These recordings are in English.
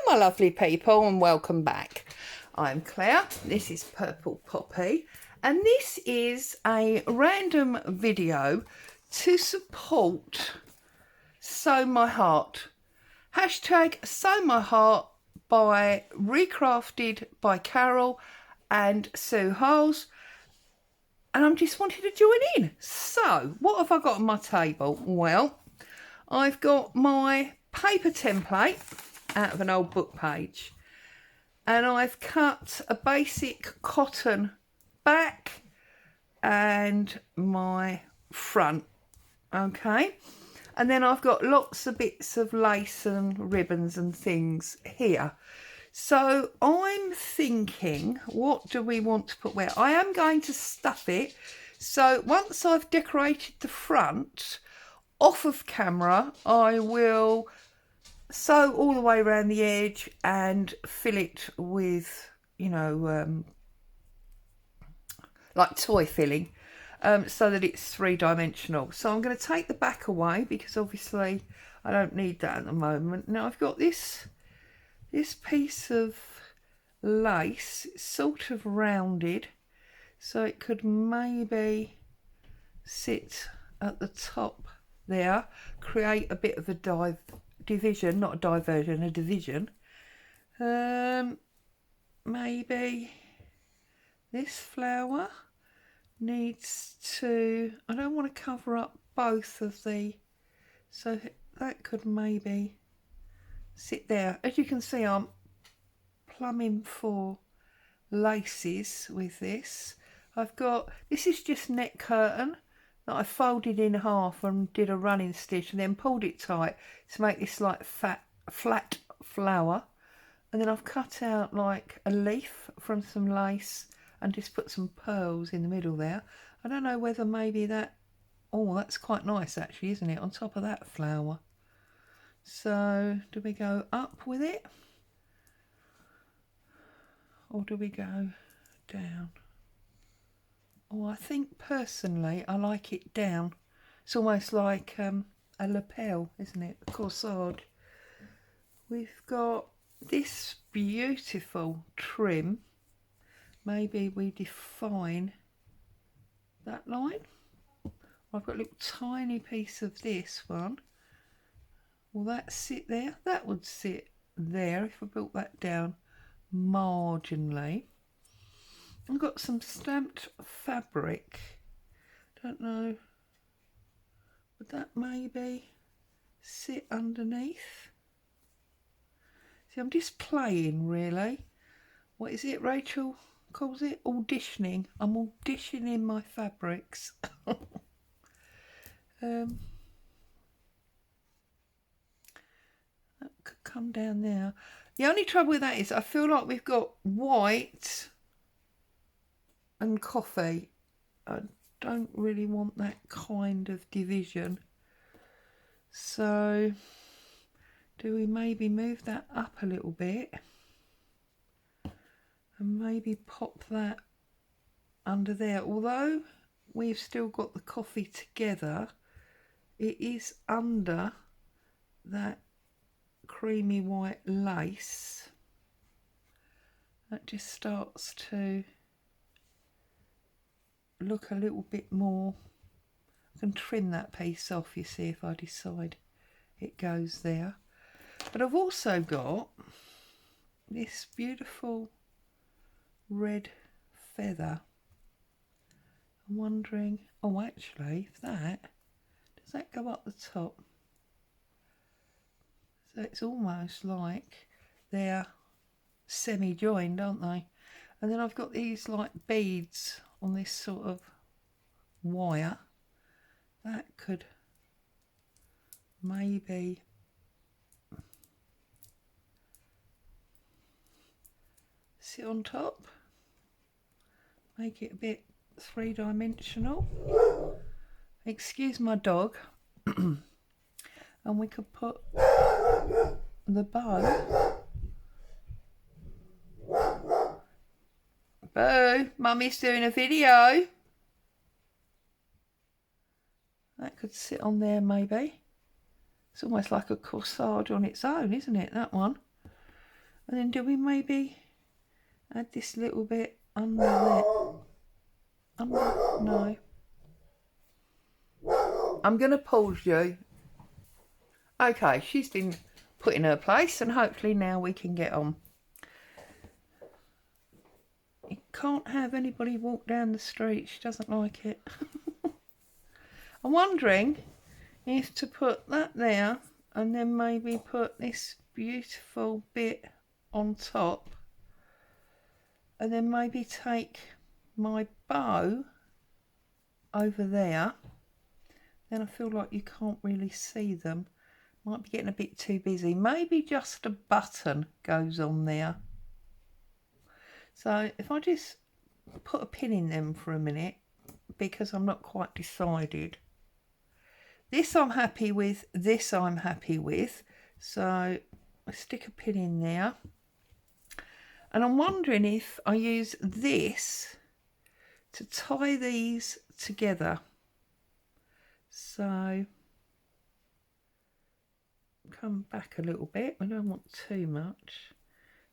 my lovely people, and welcome back. I'm Claire, this is Purple Poppy, and this is a random video to support Sew My Heart. Hashtag Sew My Heart by Recrafted by Carol and Sue Holes. And I'm just wanting to join in. So, what have I got on my table? Well, I've got my paper template out of an old book page, and I've cut a basic cotton back and my front, okay, and then I've got lots of bits of lace and ribbons and things here. So I'm thinking, what do we want to put where? I am going to stuff it, so once I've decorated the front off of camera, I will sew all the way around the edge and fill it with, you know, like toy filling, so that it's three-dimensional. So I'm going to take the back away because obviously I don't need that at the moment. Now I've got this piece of lace. It's sort of rounded, so it could maybe sit at the top there, create a bit of a division, not a diversion, a division. Maybe this flower needs to, I don't want to cover up both of the, so that could maybe sit there. As you can see, I'm plumbing for laces with this. I've got, this is just net curtain that I folded in half and did a running stitch and then pulled it tight to make this like flat flower. And then I've cut out like a leaf from some lace and just put some pearls in the middle there. I don't know whether maybe that, oh, that's quite nice actually, isn't it, on top of that flower. So do we go up with it, or do we go down? Oh, I think personally I like it down. It's almost like a lapel, isn't it? A corsage. We've got this beautiful trim. Maybe we define that line. I've got a little tiny piece of this one. Will that sit there? That would sit there if I built that down marginally. I've got some stamped fabric. Don't know. Would that maybe sit underneath? See, I'm just playing really. What is it Rachel calls it? Auditioning. I'm auditioning my fabrics. That could come down there. The only trouble with that is I feel like we've got white and coffee. I don't really want that kind of division. So do we maybe move that up a little bit and maybe pop that under there? Although we've still got the coffee together, it is under that creamy white lace. That just starts to look a little bit more. I can trim that piece off, you see, if I decide it goes there. But I've also got this beautiful red feather. I'm wondering, oh actually, if that, does that go up the top? So it's almost like they're semi-joined, aren't they? And then I've got these like beads on this sort of wire. That could maybe sit on top, make it a bit three-dimensional. Excuse my dog. And we could put the bow. Boo, Mummy's doing a video. That could sit on there maybe. It's almost like a corsage on its own, isn't it, that one? And then do we maybe add this little bit under there? No. I'm going to pause you. Okay, she's been put in her place and hopefully now we can get on. You can't have anybody walk down the street. She doesn't like it. I'm wondering if to put that there and then maybe put this beautiful bit on top and then maybe take my bow over there. Then I feel like you can't really see them. Might be getting a bit too busy. Maybe just a button goes on there. So if I just put a pin in them for a minute, because I'm not quite decided. This I'm happy with, this I'm happy with. So I stick a pin in there. And I'm wondering if I use this to tie these together. So come back a little bit, I don't want too much,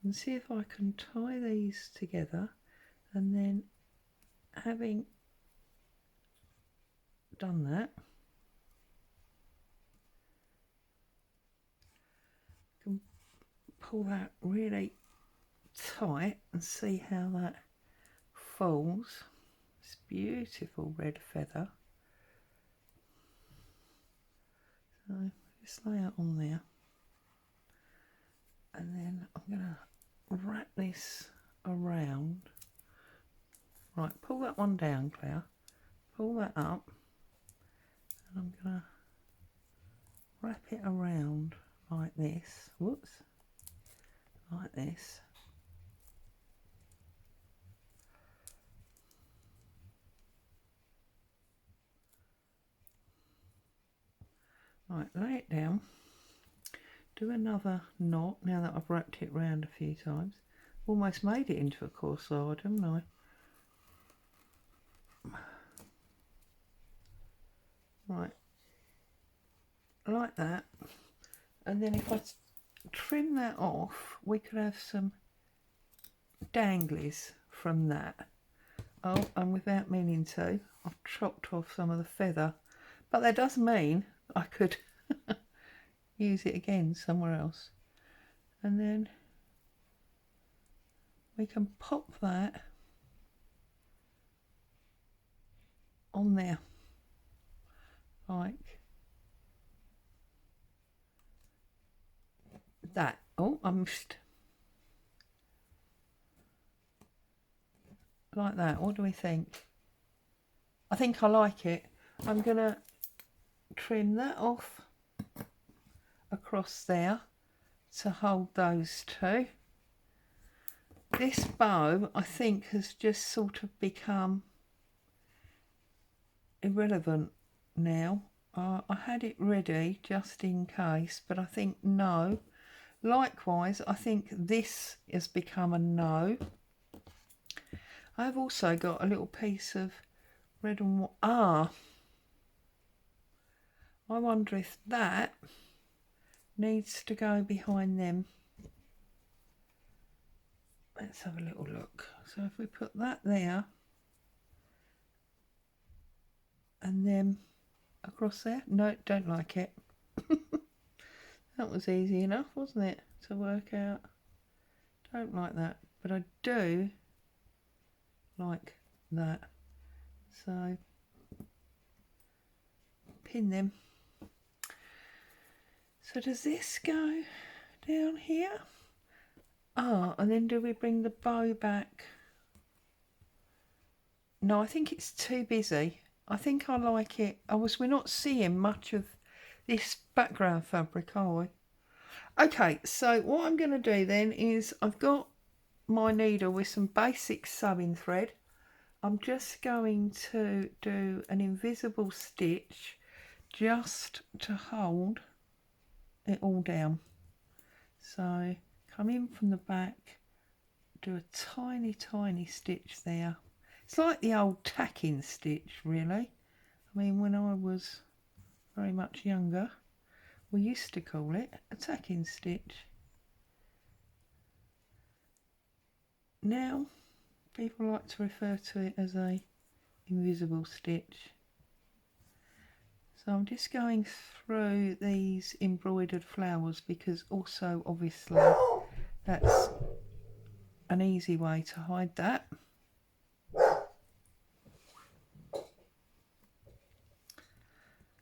and see if I can tie these together, and then having done that, I can pull that really tight and see how that falls. This beautiful red feather. So just lay it on there, and then I'm going to wrap this around. Right, pull that one down, Claire. Pull that up, and I'm going to wrap it around like this. Whoops, like this. Right, lay it down. Do another knot now that I've wrapped it round a few times. Almost made it into a corsage, haven't I? Right, like that. And then if I trim that off, we could have some danglies from that. Oh, and without meaning to, I've chopped off some of the feather. But that does mean I could use it again somewhere else. And then we can pop that on there, like that. Oh, I missed. Like that. What do we think? I think I like it. I'm going to trim that off across there to hold those two. This bow, I think, has just sort of become irrelevant now. I had it ready just in case, but I think no. Likewise, I think this has become a no. I've also got a little piece of red and white. I wonder if that needs to go behind them. Let's have a little look. So if we put that there and then across there. No, don't like it. That was easy enough, wasn't it, to work out? Don't like that, but I do like that. So pin them. So does this go down here? And then do we bring the bow back? No, I think it's too busy. I think I like it. We're not seeing much of this background fabric, are we? Okay, so what I'm going to do then is I've got my needle with some basic sewing thread. I'm just going to do an invisible stitch just to hold it all down. So come in from the back, do a tiny stitch there. It's like the old tacking stitch, really. I mean, when I was very much younger, we used to call it a tacking stitch. now people like to refer to it as a invisible stitch. So I'm just going through these embroidered flowers because also obviously that's an easy way to hide that.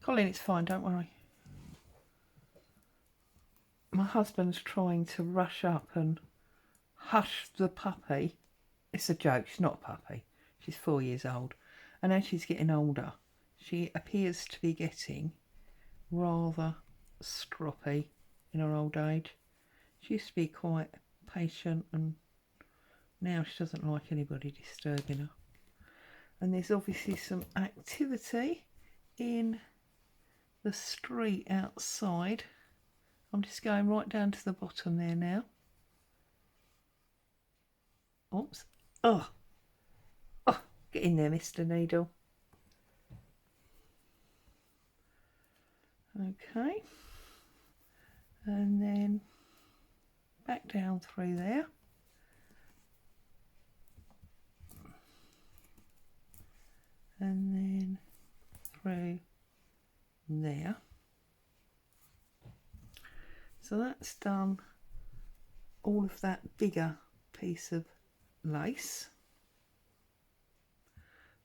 Colin, it's fine, don't worry. My husband's trying to rush up and hush the puppy. It's a joke, she's not a puppy. She's 4 years old. And as she's getting older, she appears to be getting rather stroppy in her old age. She used to be quite patient, and now she doesn't like anybody disturbing her. And there's obviously some activity in the street outside. I'm just going right down to the bottom there now. Oops. Oh, get in there, Mr. Needle. Okay. And then back down through there. And then through there. So that's done all of that bigger piece of lace.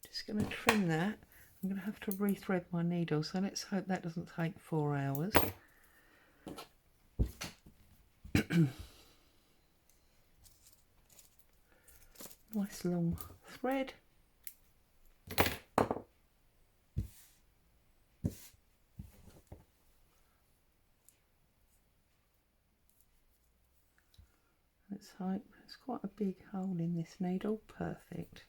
Just going to trim that. I'm going to have to rethread my needle, so let's hope that doesn't take 4 hours. Nice long thread. Let's hope. There's quite a big hole in this needle. Perfect.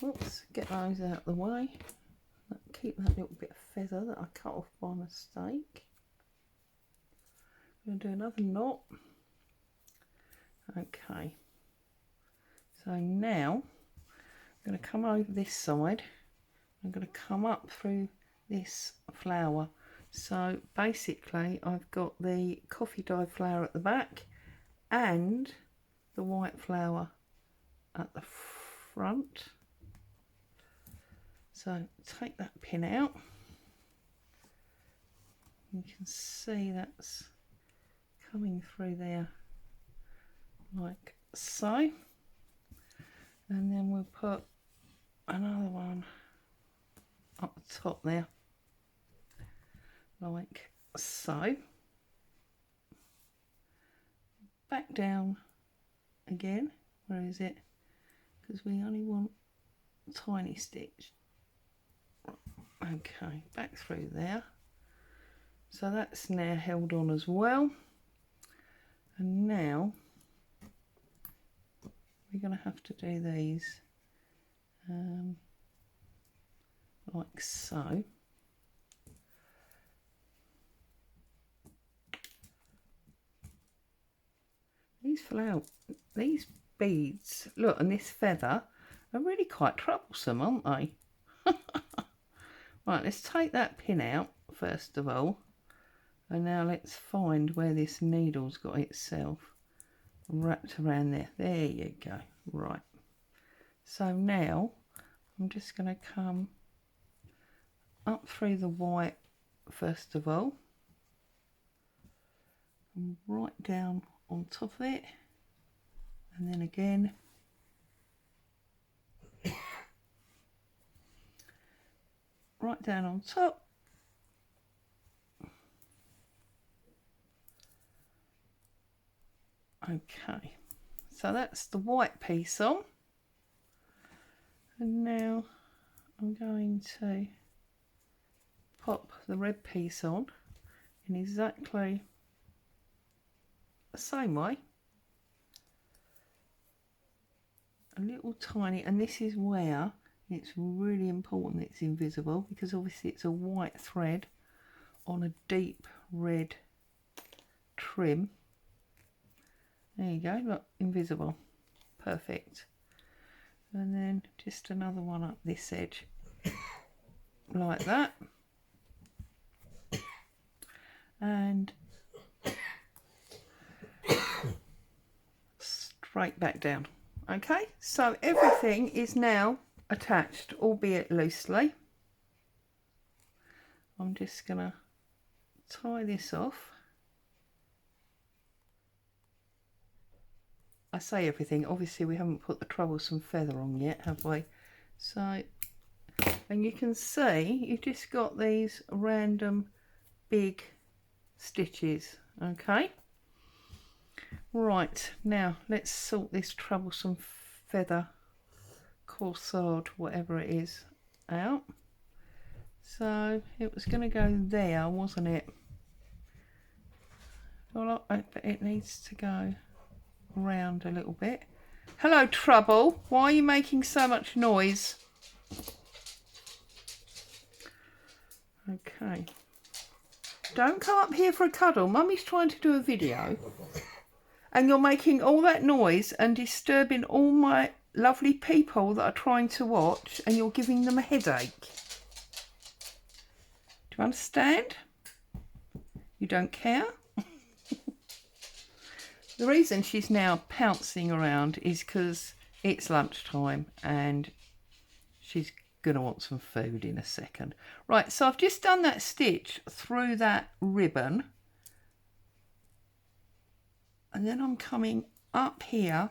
Oops, get those out of the way. Keep that little bit of feather that I cut off by mistake. I'm going to do another knot. Okay. So now I'm going to come over this side. I'm going to come up through this flower. So basically I've got the coffee dye flower at the back and the white flower at the front. So take that pin out. You can see that's coming through there like so. And then we'll put another one up the top there like so. Back down again. Where is it? Because we only want a tiny stitch. Okay, back through there. So that's now held on as well. And now we're going to have to do these like so. These beads, look, and this feather are really quite troublesome, aren't they? Right, let's take that pin out first of all, and now let's find where this needle's got itself wrapped around there. There you go. Right, so now I'm just going to come up through the white first of all and right down on top of it, and then again right down on top. Okay, so that's the white piece on, and now I'm going to pop the red piece on in exactly the same way. A little tiny, and this is where it's really important it's invisible, because obviously it's a white thread on a deep red trim. There you go, look, invisible. Perfect. And then just another one up this edge like that. And straight back down. Okay, so everything is now attached, albeit loosely. I'm just gonna tie this off. I say everything, obviously we haven't put the troublesome feather on yet, have we? So, and you can see you've just got these random big stitches. Okay, right, now let's sort this troublesome feather, corsage, whatever it is, out. So it was going to go there, wasn't it? Well, it needs to go around a little bit. Hello, Trouble. Why are you making so much noise? Okay. Don't come up here for a cuddle. Mummy's trying to do a video. And you're making all that noise and disturbing all my lovely people that are trying to watch, and you're giving them a headache. Do you understand? You don't care? The reason she's now pouncing around is because it's lunchtime and she's going to want some food in a second. Right, so I've just done that stitch through that ribbon. And then I'm coming up here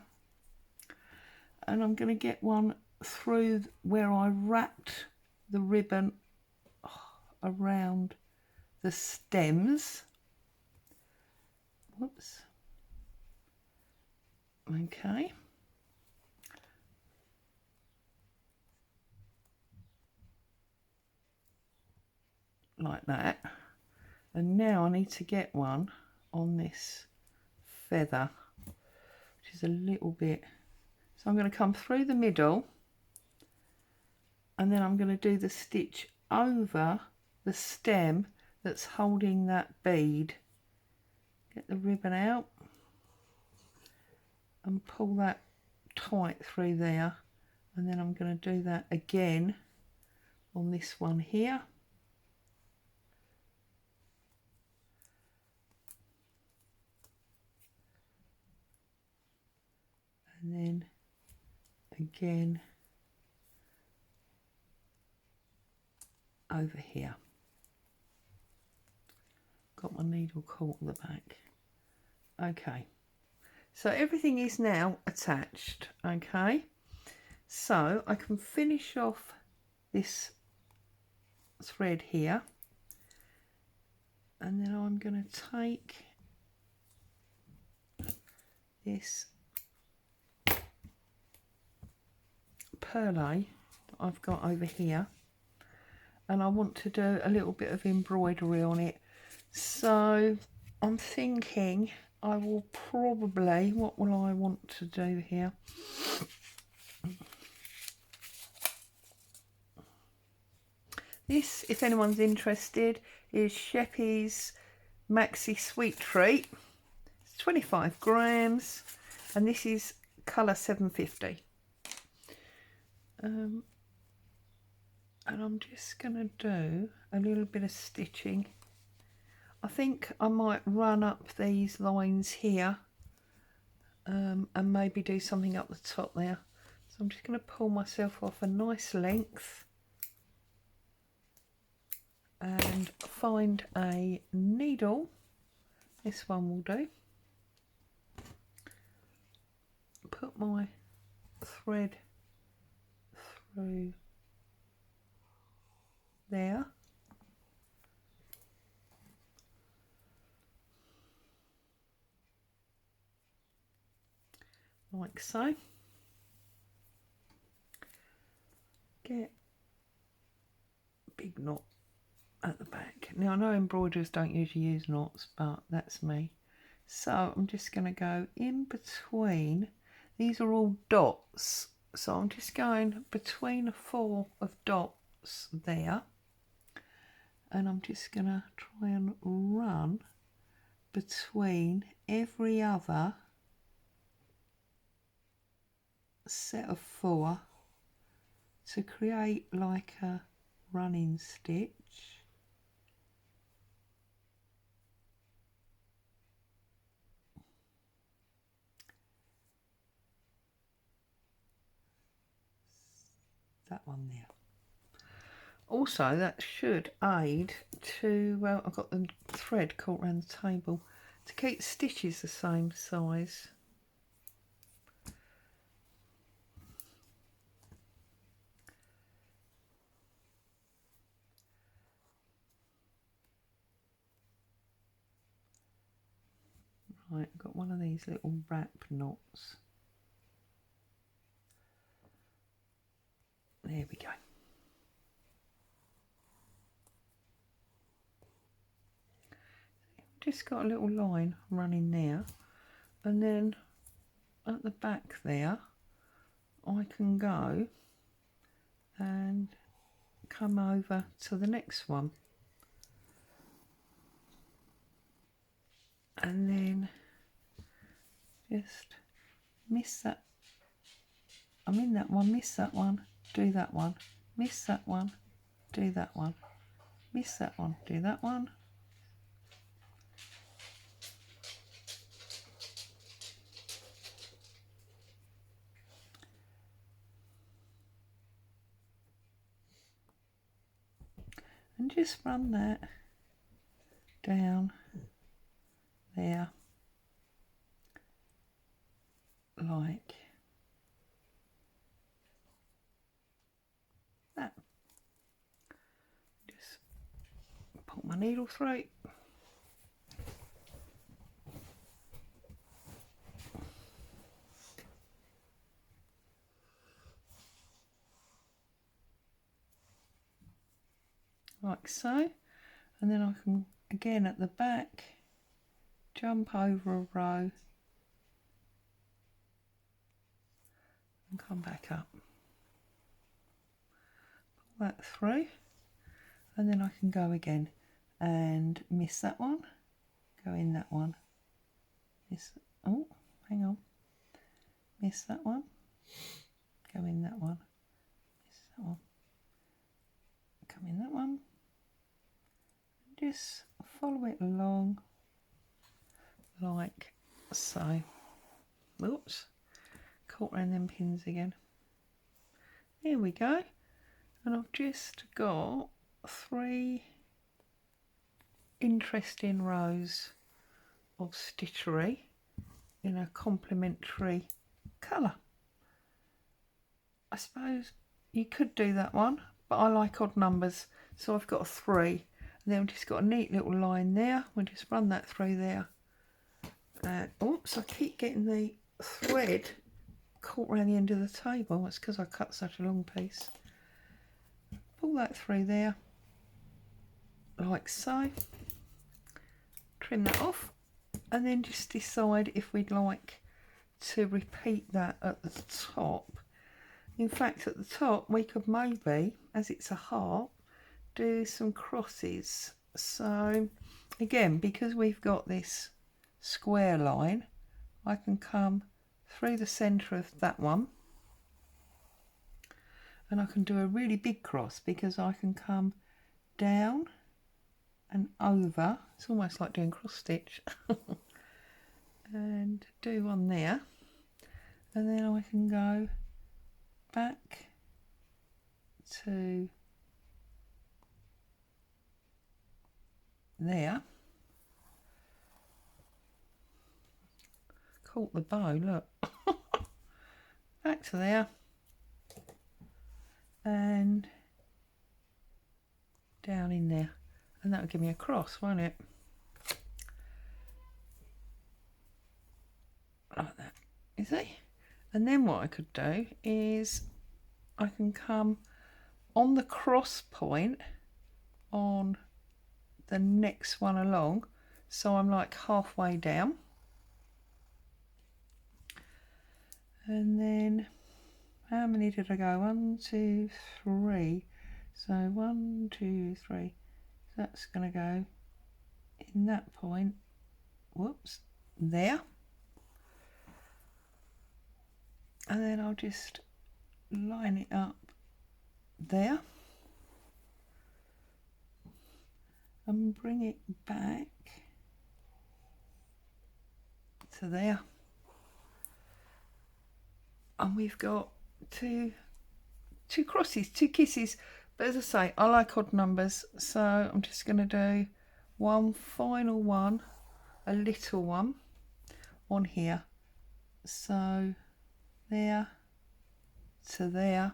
and I'm going to get one through where I wrapped the ribbon around the stems. Whoops. Okay. Like that. And now I need to get one on this feather, which is a little bit. So I'm going to come through the middle and then I'm going to do the stitch over the stem that's holding that bead. Get the ribbon out and pull that tight through there, and then I'm going to do that again on this one here. And then again over here. Got my needle caught at the back. Okay, so everything is now attached. Okay, so I can finish off this thread here, and then I'm going to take this perlé that I've got over here, and I want to do a little bit of embroidery on it. So I'm thinking I will probably, what will I want to do here? This, if anyone's interested, is Sheppy's Maxi Sweet Treat. It's 25 grams and this is colour 750. And I'm just going to do a little bit of stitching. I think I might run up these lines here and maybe do something up the top there. So I'm just going to pull myself off a nice length and find a needle. This one will do. Put my thread through there. Like so. Get a big knot at the back. Now I know embroiderers don't usually use knots, but that's me. So I'm just going to go in between. These are all dots, so I'm just going between 4 of dots there, and I'm just going to try and run between every other set of 4 to create like a running stitch. that one there. Also, that should aid to, well, I've got the thread caught around the table, to keep stitches the same size. Right, I've got one of these little wrap knots. There we go. Just got a little line running there, and then at the back there I can go and come over to the next one, and then just miss that. I'm in that one, miss that one, do that one, miss that one, do that one, miss that one, do that one. And just run that down there like that. Just put my needle through. Like so, and then I can again at the back jump over a row and come back up, pull that through, and then I can go again and miss that one, go in that one, miss, oh hang on, miss that one, go in that one, miss that one, come in that one, just follow it along like so. Oops, caught around them pins again. There we go, and I've just got 3 interesting rows of stitchery in a complementary colour. I suppose you could do that one, but I like odd numbers, so I've got a 3, and then I've just got a neat little line there. We'll just run that through there. Oops, I keep getting the thread caught around the end of the table. That's because I cut such a long piece. Pull that through there like so, trim that off, and then just decide if we'd like to repeat that at the top. In fact, at the top we could maybe, as it's a heart, do some crosses. So again, because we've got this square line, I can come through the centre of that one, and I can do a really big cross because I can come down and over. It's almost like doing cross stitch. And do one there, and then I can go back to there. Caught the bow, look. Back to there, and down in there, and that will give me a cross, won't it? Like that, you see? And then what I could do is I can come on the cross point on the next one along, so I'm like halfway down, and then how many did I go? 1, 2, 3. So 1, 2, 3. So that's going to go in that point. Whoops, there. And then I'll just line it up there and bring it back to there. And we've got 2 2 crosses, 2 kisses. But as I say, I like odd numbers, so I'm just going to do one final one, a little one on here. So there to there,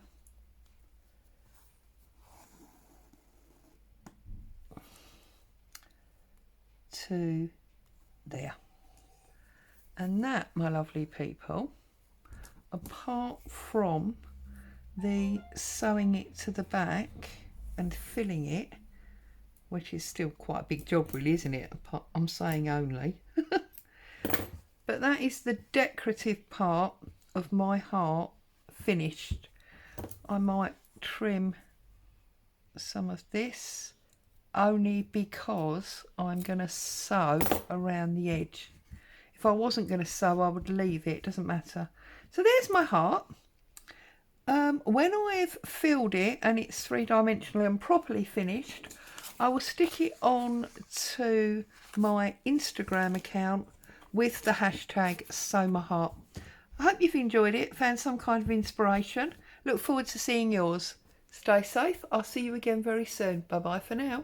to there. And that, my lovely people, apart from the sewing it to the back and filling it, which is still quite a big job really, isn't it? I'm saying only. But that is the decorative part of my heart finished. I might trim some of this only because I'm going to sew around the edge. If I wasn't going to sew, I would leave it, doesn't matter. So there's my heart. When I've filled it and it's 3-dimensional and properly finished, I will stick it on to my Instagram account with the hashtag #SewMyHeart. I hope you've enjoyed it, found some kind of inspiration. Look forward to seeing yours. Stay safe. I'll see you again very soon. Bye bye for now.